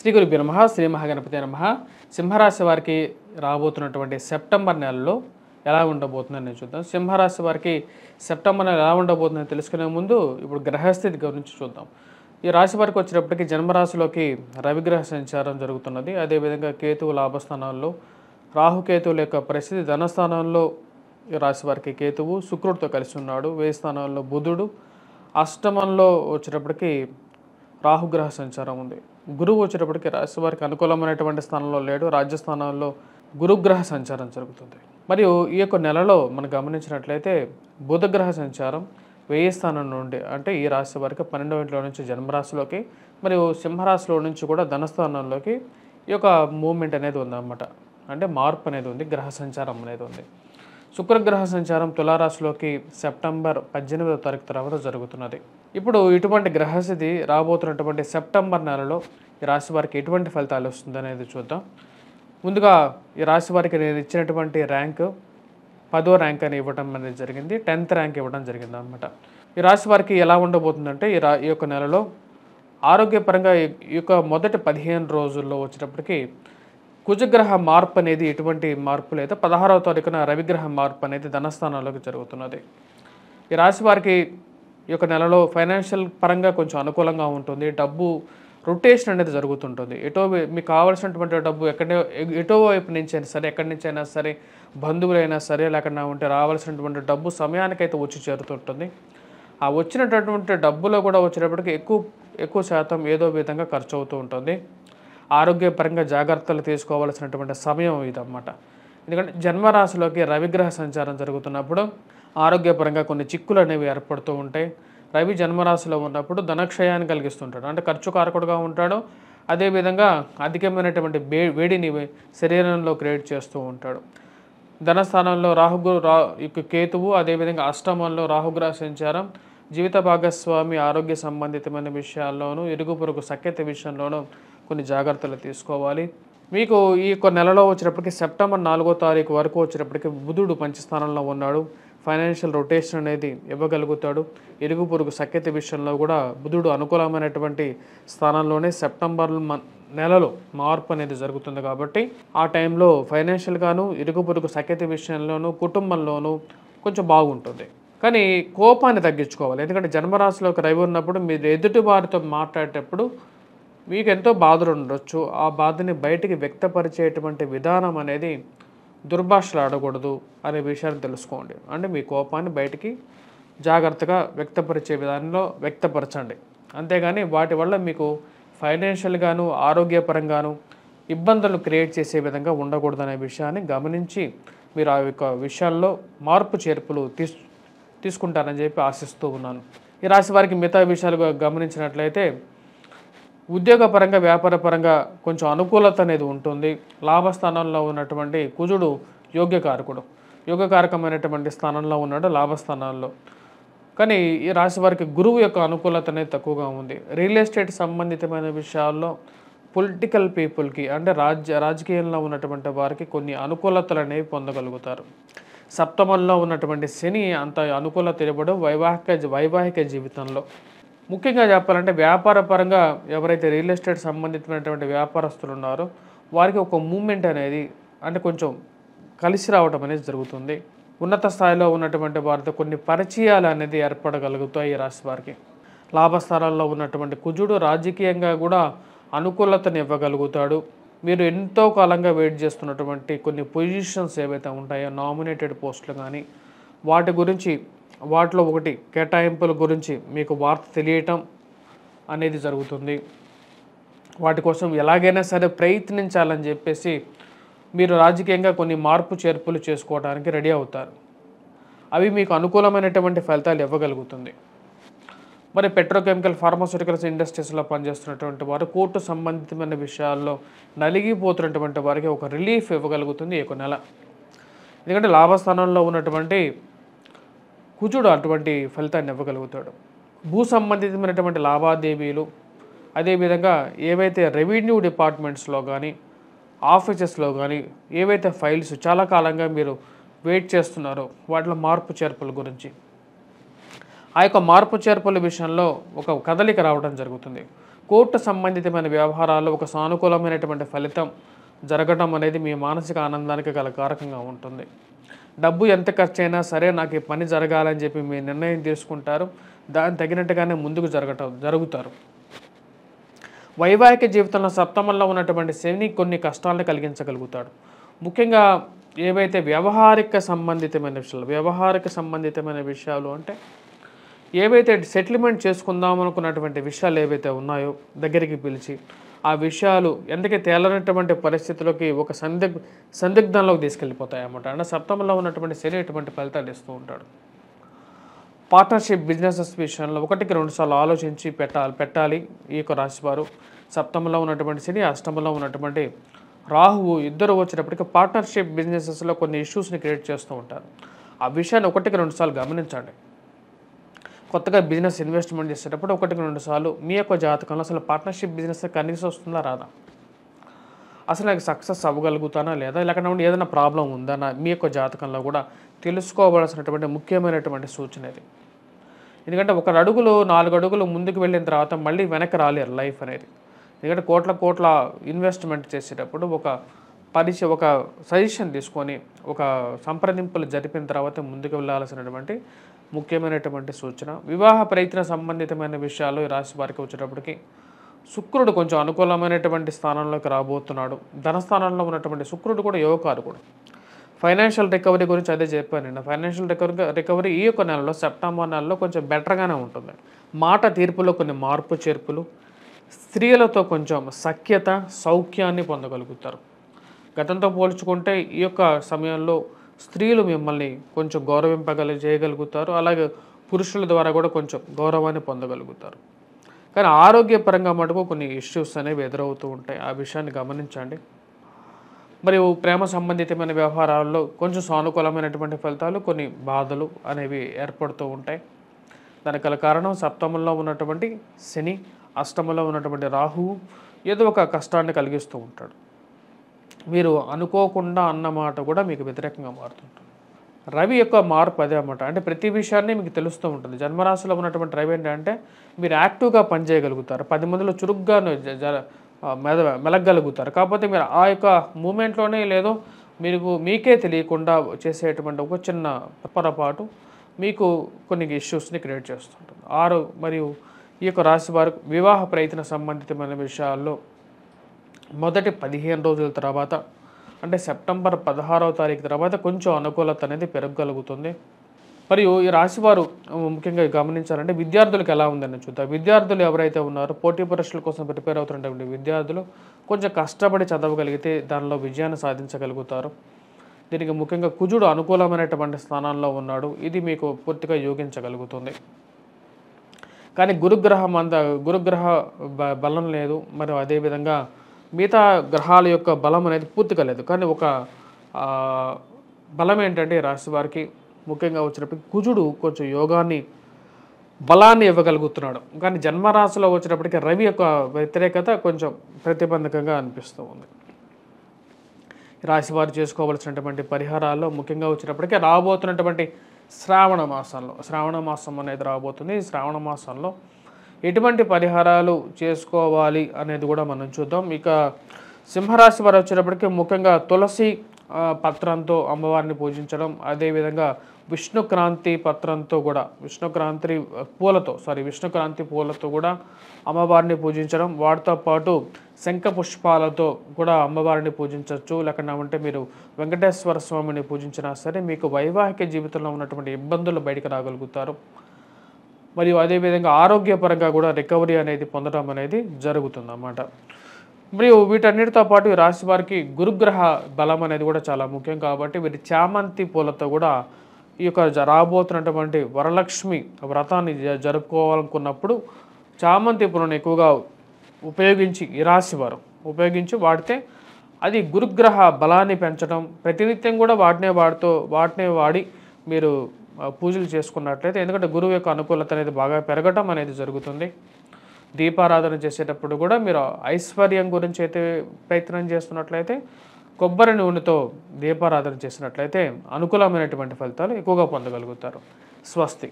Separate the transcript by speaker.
Speaker 1: శ్రీ గురుభ్యో నమః శ్రీ మహాగణపతే నమః. సింహరాశి వారికి రాబోతున్నటువంటి సెప్టెంబర్ నెలలో ఎలా ఉండబోతుందని నేను చూద్దాం. సింహరాశి వారికి సెప్టెంబర్ నెల ఎలా ఉండబోతుందని తెలుసుకునే ముందు ఇప్పుడు గ్రహస్థితి గురించి చూద్దాం. ఈ రాశి వారికి వచ్చేటప్పటికి జన్మరాశిలోకి రవిగ్రహ సంచారం జరుగుతున్నది. అదేవిధంగా కేతువు లాభస్థానాల్లో, రాహుకేతువుల యొక్క పరిస్థితి ధనస్థానంలో ఈ రాశి వారికి కేతువు శుక్రుడితో కలిసి ఉన్నాడు. వ్యయ స్థానంలో బుధుడు, అష్టమంలో వచ్చేటప్పటికి రాహుగ్రహ సంచారం ఉంది. గురువు వచ్చేటప్పటికి రాశి వారికి అనుకూలమైనటువంటి స్థానంలో లేడు. రాజ్యస్థానంలో గురుగ్రహ సంచారం జరుగుతుంది. మరియు ఈ యొక్క నెలలో మనం గమనించినట్లయితే బుధగ్రహ సంచారం వ్యయ స్థానం నుండి, అంటే ఈ రాశి వారికి 12వ ఇంట్లో నుంచి జన్మరాశిలోకి, మరియు సింహరాశిలో నుంచి కూడా ధనస్థానంలోకి ఈ యొక్క మూమెంట్ అనేది ఉందన్నమాట. అంటే మార్పు అనేది ఉంది, గ్రహ సంచారం అనేది ఉంది. శుక్రగ్రహ సంచారం తులారాశిలోకి సెప్టెంబర్ 18వ తారీఖు తర్వాత జరుగుతున్నది. ఇప్పుడు ఇటువంటి గ్రహస్థితి రాబోతున్నటువంటి సెప్టెంబర్ నెలలో ఈ రాశి వారికి ఎటువంటి ఫలితాలు వస్తుంది అనేది చూద్దాం. ముందుగా ఈ రాశి వారికి నేను ఇచ్చినటువంటి ర్యాంకు 10వ ర్యాంక్ అని ఇవ్వడం అనేది జరిగింది. 10th ర్యాంక్ ఇవ్వడం జరిగింది అనమాట. ఈ రాశి వారికి ఎలా ఉండబోతుందంటే ఈ యొక్క నెలలో ఆరోగ్యపరంగా ఈ యొక్క మొదటి 15 రోజుల్లో వచ్చేటప్పటికి కుజగ్రహ మార్పు అనేది ఎటువంటి మార్పు లేదు. 16వ తారీఖున రవిగ్రహ మార్పు అనేది ధనస్థానాల్లోకి జరుగుతున్నది. ఈ రాశి వారికి ఈ యొక్క నెలలో ఫైనాన్షియల్ పరంగా కొంచెం అనుకూలంగా ఉంటుంది. డబ్బు రొటేషన్ అనేది జరుగుతుంటుంది. మీకు కావాల్సినటువంటి డబ్బు ఎటో వైపు నుంచి అయినా సరే, ఎక్కడి నుంచి అయినా సరే, బంధువులైనా సరే, లేకుండా ఉంటే రావాల్సినటువంటి డబ్బు సమయానికైతే వచ్చి చేరుతుంటుంది. ఆ వచ్చినటువంటి డబ్బులో కూడా వచ్చేటప్పటికి ఎక్కువ శాతం ఏదో విధంగా ఖర్చు అవుతూ ఉంటుంది. ఆరోగ్యపరంగా జాగ్రత్తలు తీసుకోవాల్సినటువంటి సమయం ఇదన్నమాట. ఎందుకంటే జన్మరాశిలోకి రవిగ్రహ సంచారం జరుగుతున్నప్పుడు ఆరోగ్యపరంగా కొన్ని చిక్కులు అనేవి ఏర్పడుతూ ఉంటాయి. రవి జన్మరాశిలో ఉన్నప్పుడు ధనక్షయాన్ని కలిగిస్తుంటాడు, అంటే ఖర్చు కారకుడుగా ఉంటాడు. అదేవిధంగా అధికమైనటువంటి వేడిని శరీరంలో క్రియేట్ చేస్తూ ఉంటాడు. ధనస్థానంలో కేతువు, అదేవిధంగా అష్టమంలో రాహుగ్రహ సంచారం జీవిత భాగస్వామి ఆరోగ్య సంబంధితమైన విషయాల్లోనూ, ఇరుగు పొరుగు సఖ్యత విషయంలోనూ కొన్ని జాగ్రత్తలు తీసుకోవాలి. మీకు ఈ యొక్క నెలలో వచ్చేటప్పటికి సెప్టెంబర్ 4వ తారీఖు వరకు వచ్చేటప్పటికి బుధుడు పంచస్థానంలో ఉన్నాడు. ఫైనాన్షియల్ రొటేషన్ అనేది ఇవ్వగలుగుతాడు. ఇరుగు పొరుగు సఖ్యత విషయంలో కూడా బుధుడు అనుకూలమైనటువంటి స్థానంలోనే సెప్టెంబర్ నెలలో మార్పు అనేది జరుగుతుంది. కాబట్టి ఆ టైంలో ఫైనాన్షియల్గాను, ఇరుగు పొరుగు సఖ్యత విషయంలోనూ, కుటుంబంలోనూ కొంచెం బాగుంటుంది. కానీ కోపాన్ని తగ్గించుకోవాలి. ఎందుకంటే జన్మరాశిలోకి రవి ఉన్నప్పుడు మీరు ఎదుటి వారితో మాట్లాడేటప్పుడు మీకు ఎంతో బాధలు ఉండొచ్చు. ఆ బాధని బయటికి వ్యక్తపరిచేటువంటి విధానం అనేది దుర్భాషలు ఆడకూడదు అనే విషయాన్ని తెలుసుకోండి. అంటే మీ కోపాన్ని బయటికి జాగ్రత్తగా వ్యక్తపరిచే విధానంలో వ్యక్తపరచండి. అంతేగాని వాటి వల్ల మీకు ఫైనాన్షియల్గాను, ఆరోగ్యపరంగాను ఇబ్బందులు క్రియేట్ చేసే విధంగా ఉండకూడదు అనే విషయాన్ని గమనించి మీరు ఆ యొక్క విషయాల్లో మార్పు చేర్పులు తీసుకుంటారని చెప్పి ఆశిస్తూ ఉన్నాను. ఈ రాశి వారికి మిగతా విషయాలు గమనించినట్లయితే ఉద్యోగపరంగా, వ్యాపారపరంగా కొంచెం అనుకూలత అనేది ఉంటుంది. లాభస్థానంలో ఉన్నటువంటి కుజుడు యోగ్యకారకమైనటువంటి స్థానంలో ఉన్నాడు, లాభస్థానాల్లో. కానీ ఈ రాశి వారికి గురువు యొక్క అనుకూలత అనేది తక్కువగా ఉంది. రియల్ ఎస్టేట్ సంబంధితమైన విషయాల్లో పొలిటికల్ పీపుల్కి, అంటే రాజకీయంలో ఉన్నటువంటి వారికి కొన్ని అనుకూలతలు అనేవి పొందగలుగుతారు. సప్తమంలో ఉన్నటువంటి శని అంత అనుకూలత ఇవ్వడం వైవాహిక జీవితంలో. ముఖ్యంగా చెప్పాలంటే వ్యాపార పరంగా ఎవరైతే రియల్ ఎస్టేట్ సంబంధించినటువంటి వ్యాపారస్తులు ఉన్నారో వారికి ఒక మూమెంట్ అనేది, అంటే కొంచెం కలిసి రావడం అనేది జరుగుతుంది. ఉన్నత స్థాయిలో ఉన్నటువంటి వారితో కొన్ని పరిచయాలు అనేది ఏర్పడగలుగుతాయి ఈ రాశి వారికి. లాభస్థానాల్లో ఉన్నటువంటి కుజుడు రాజకీయంగా కూడా అనుకూలతను ఇవ్వగలుగుతాడు. మీరు ఎంతో కాలంగా వెయిట్ చేస్తున్నటువంటి కొన్ని పొజిషన్స్ ఏవైతే ఉంటాయో, నామినేటెడ్ పోస్టులు కానీ, వాటిలో ఒకటి కేటాయింపుల గురించి మీకు వార్త తెలియటం అనేది జరుగుతుంది. వాటి కోసం ఎలాగైనా సరే ప్రయత్నించాలని చెప్పేసి మీరు రాజకీయంగా కొన్ని మార్పు చేర్పులు చేసుకోవడానికి రెడీ అవుతారు. అవి మీకు అనుకూలమైనటువంటి ఫలితాలు ఇవ్వగలుగుతుంది. మరి పెట్రోకెమికల్, ఫార్మాస్యూటికల్స్ ఇండస్ట్రీస్లో పనిచేస్తున్నటువంటి వారు, కోర్టు సంబంధితమైన విషయాల్లో నలిగిపోతున్నటువంటి వారికి ఒక రిలీఫ్ ఇవ్వగలుగుతుంది ఈ యొక్క నెల. ఎందుకంటే లాభస్థానంలో ఉన్నటువంటి కుజుడు అటువంటి ఫలితాన్ని ఇవ్వగలుగుతాడు. భూ సంబంధితమైనటువంటి లావాదేవీలు, అదేవిధంగా ఏవైతే రెవెన్యూ డిపార్ట్మెంట్స్లో కానీ, ఆఫీసెస్లో కానీ ఏవైతే ఫైల్స్ చాలా కాలంగా మీరు వెయిట్ చేస్తున్నారో వాటిలో మార్పు చేర్పుల గురించి, ఆ యొక్క మార్పు చేర్పుల విషయంలో ఒక కదలిక రావడం జరుగుతుంది. కోర్టు సంబంధితమైన వ్యవహారాల్లో ఒక సానుకూలమైనటువంటి ఫలితం జరగడం అనేది మీ మానసిక ఆనందానికి గల కారకంగా ఉంటుంది. డబ్బు ఎంత ఖర్చైనా సరే నాకు ఈ పని జరగాలని చెప్పి మీ నిర్ణయం తీసుకుంటారు. దానికి తగినట్టుగానే ముందుకు జరుగుతారు. వైవాహిక జీవితంలో సప్తమంలో ఉన్నటువంటి శని కొన్ని కష్టాలను కలిగించగలుగుతాడు. ముఖ్యంగా ఏవైతే వ్యవహారిక సంబంధితమైన విషయాలు అంటే ఏవైతే సెటిల్మెంట్ చేసుకుందాం అనుకున్నటువంటి విషయాలు ఏవైతే ఉన్నాయో దగ్గరికి పిలిచి ఆ విషయాలు ఎందుకే తేలనటువంటి పరిస్థితుల్లోకి ఒక సందిగ్ధంలోకి తీసుకెళ్ళిపోతాయి అన్నమాట. అంటే సప్తమంలో ఉన్నటువంటి శని ఎటువంటి ఫలితాలు ఇస్తూ ఉంటాడు. పార్ట్నర్షిప్ బిజినెసెస్ విషయంలో 1-2 సార్లు ఆలోచించి పెట్టాలి ఈ యొక్క రాశివారు. సప్తమంలో ఉన్నటువంటి శని, అష్టమంలో ఉన్నటువంటి రాహువు ఇద్దరు వచ్చేటప్పటికి పార్ట్నర్షిప్ బిజినెసెస్లో కొన్ని ఇష్యూస్ని క్రియేట్ చేస్తూ ఉంటారు. ఆ విషయాన్ని 1-2 సార్లు గమనించండి. కొత్తగా బిజినెస్ ఇన్వెస్ట్మెంట్ చేసేటప్పుడు 1-2 సార్లు మీ యొక్క జాతకంలో అసలు పార్ట్నర్షిప్ బిజినెస్ కలిసి వస్తుందా రాదా, అసలు నాకు సక్సెస్ అవ్వగలుగుతానా లేదా, లేకపోతే ఏదైనా ప్రాబ్లం ఉందా మీ యొక్క జాతకంలో కూడా తెలుసుకోవాల్సినటువంటి ముఖ్యమైనటువంటి సూచన ఇది. ఎందుకంటే 4 అడుగులు ముందుకు వెళ్ళిన తర్వాత మళ్ళీ వెనక్కి రాలేరు లైఫ్ అనేది. ఎందుకంటే కోట్ల ఇన్వెస్ట్మెంట్ చేసేటప్పుడు ఒక సజెషన్ తీసుకొని ఒక సంప్రదింపులు జరిపిన తర్వాత ముందుకు వెళ్ళాల్సినటువంటి ముఖ్యమైనటువంటి సూచన. వివాహ ప్రయత్న సంబంధితమైన విషయాలు ఈ రాశి వారికి వచ్చేటప్పటికి శుక్రుడు కొంచెం అనుకూలమైనటువంటి స్థానంలోకి రాబోతున్నాడు. ధనస్థానంలో ఉన్నటువంటి శుక్రుడు కూడా యోగకారకుడు. ఫైనాన్షియల్ రికవరీ గురించి అదే చెప్పాను నేను. ఫైనాన్షియల్ రికవరీ ఈ యొక్క నెలలో సెప్టెంబర్ నెలలో కొంచెం బెటర్గానే ఉంటుంది. మాట తీర్పులో కొన్ని మార్పు చేర్పులు, స్త్రీలతో కొంచెం సఖ్యత సౌఖ్యాన్ని పొందగలుగుతారు. గతంతో పోల్చుకుంటే ఈ యొక్క సమయంలో స్త్రీలు మిమ్మల్ని కొంచెం చేయగలుగుతారు. అలాగే పురుషుల ద్వారా కూడా కొంచెం గౌరవాన్ని పొందగలుగుతారు. కానీ ఆరోగ్యపరంగా మటుకు కొన్ని ఇష్యూస్ అనేవి ఎదురవుతూ ఉంటాయి. ఆ విషయాన్ని గమనించండి. మరియు ప్రేమ సంబంధితమైన వ్యవహారాల్లో కొంచెం సానుకూలమైనటువంటి ఫలితాలు, కొన్ని బాధలు అనేవి ఏర్పడుతూ ఉంటాయి. దానికి గల కారణం సప్తమంలో ఉన్నటువంటి శని, అష్టమంలో ఉన్నటువంటి రాహువు ఏదో ఒక కష్టాన్ని కలిగిస్తూ ఉంటాడు. మీరు అనుకోకుండా అన్నమాట కూడా మీకు వ్యతిరేకంగా మారుతుంటుంది. రవి యొక్క మార్పు అదే అన్నమాట. అంటే ప్రతి విషయాన్ని మీకు తెలుస్తూ ఉంటుంది. జన్మరాశిలో ఉన్నటువంటి రవి ఏంటంటే మీరు యాక్టివ్గా పనిచేయగలుగుతారు. 10 మందిలో చురుగ్గా మెలగలుగుతారు. కాకపోతే మీరు ఆ యొక్క మూమెంట్లోనే లేదో మీకే తెలియకుండా చేసేటువంటి ఒక చిన్న పొరపాటు మీకు కొన్ని ఇష్యూస్ని క్రియేట్ చేస్తుంటుంది. 6 మరియు ఈ యొక్క రాశి వారు వివాహ ప్రయత్న సంబంధితమైన విషయాల్లో మొదటి 15 రోజుల తర్వాత అంటే సెప్టెంబర్ 16వ తారీఖు తర్వాత కొంచెం అనుకూలత అనేది పెరగగలుగుతుంది. మరియు ఈ రాశివారు ముఖ్యంగా గమనించాలంటే విద్యార్థులకు ఎలా ఉందని చూద్దాం. విద్యార్థులు ఎవరైతే ఉన్నారో పోటీ పరీక్షల కోసం ప్రిపేర్ అవుతున్నటువంటి విద్యార్థులు కొంచెం కష్టపడి చదవగలిగితే దానిలో విజయాన్ని సాధించగలుగుతారు. దీనికి ముఖ్యంగా కుజుడు అనుకూలమైనటువంటి స్థానాల్లో ఉన్నాడు. ఇది మీకు పూర్తిగా యోగించగలుగుతుంది. కానీ గురుగ్రహ బలం లేదు. మరియు అదేవిధంగా మిగతా గ్రహాల యొక్క బలం అనేది పూర్తిగా లేదు. కానీ ఒక బలం ఏంటంటే రాశి వారికి ముఖ్యంగా వచ్చినప్పటికీ కుజుడు కొంచెం బలాన్ని ఇవ్వగలుగుతున్నాడు. కానీ జన్మరాశిలో వచ్చినప్పటికీ రవి యొక్క వ్యతిరేకత కొంచెం ప్రతిబంధకంగా అనిపిస్తూ ఉంది. రాశివారు చేసుకోవాల్సినటువంటి పరిహారాల్లో ముఖ్యంగా వచ్చినప్పటికీ రాబోతున్నటువంటి శ్రావణ మాసం అనేది రాబోతుంది. ఈ శ్రావణ మాసంలో ఎటువంటి పరిహారాలు చేసుకోవాలి అనేది కూడా మనం చూద్దాం. ఇక సింహరాశి వారు వచ్చేటప్పటికి ముఖ్యంగా తులసి పత్రంతో అమ్మవారిని పూజించడం, అదేవిధంగా విష్ణుక్రాంతి పూలతో కూడా అమ్మవారిని పూజించడం, వాటితో పాటు శంఖ పుష్పాలతో కూడా అమ్మవారిని పూజించవచ్చు. లేకుండా మీరు వెంకటేశ్వర స్వామిని పూజించినా సరే మీకు వైవాహిక జీవితంలో ఉన్నటువంటి ఇబ్బందులు బయటకు రాగలుగుతారు. మరియు అదేవిధంగా ఆరోగ్యపరంగా కూడా రికవరీ అనేది పొందడం అనేది జరుగుతుందన్నమాట. మరియు వీటన్నిటితో పాటు ఈ రాశి వారికి గురుగ్రహ బలం అనేది కూడా చాలా ముఖ్యం. కాబట్టి వీరి చామంతి పూలతో కూడా ఈ యొక్క రాబోతున్నటువంటి వరలక్ష్మి వ్రతాన్ని జరుపుకోవాలనుకున్నప్పుడు చామంతి పూలను ఎక్కువగా ఈ రాశి వారు వాడితే అది గురుగ్రహ బలాన్ని పెంచడం, ప్రతినిత్యం కూడా వాటినే వాడి మీరు పూజలు చేసుకున్నట్లయితే, ఎందుకంటే గురువు యొక్క అనుకూలత అనేది బాగా పెరగటం అనేది జరుగుతుంది. దీపారాధన చేసేటప్పుడు కూడా మీరు ఐశ్వర్యం గురించి అయితే ప్రయత్నం చేస్తున్నట్లయితే కొబ్బరి నూనెతో దీపారాధన చేసినట్లయితే అనుకూలమైనటువంటి ఫలితాలు ఎక్కువగా పొందగలుగుతారు. స్వస్తి.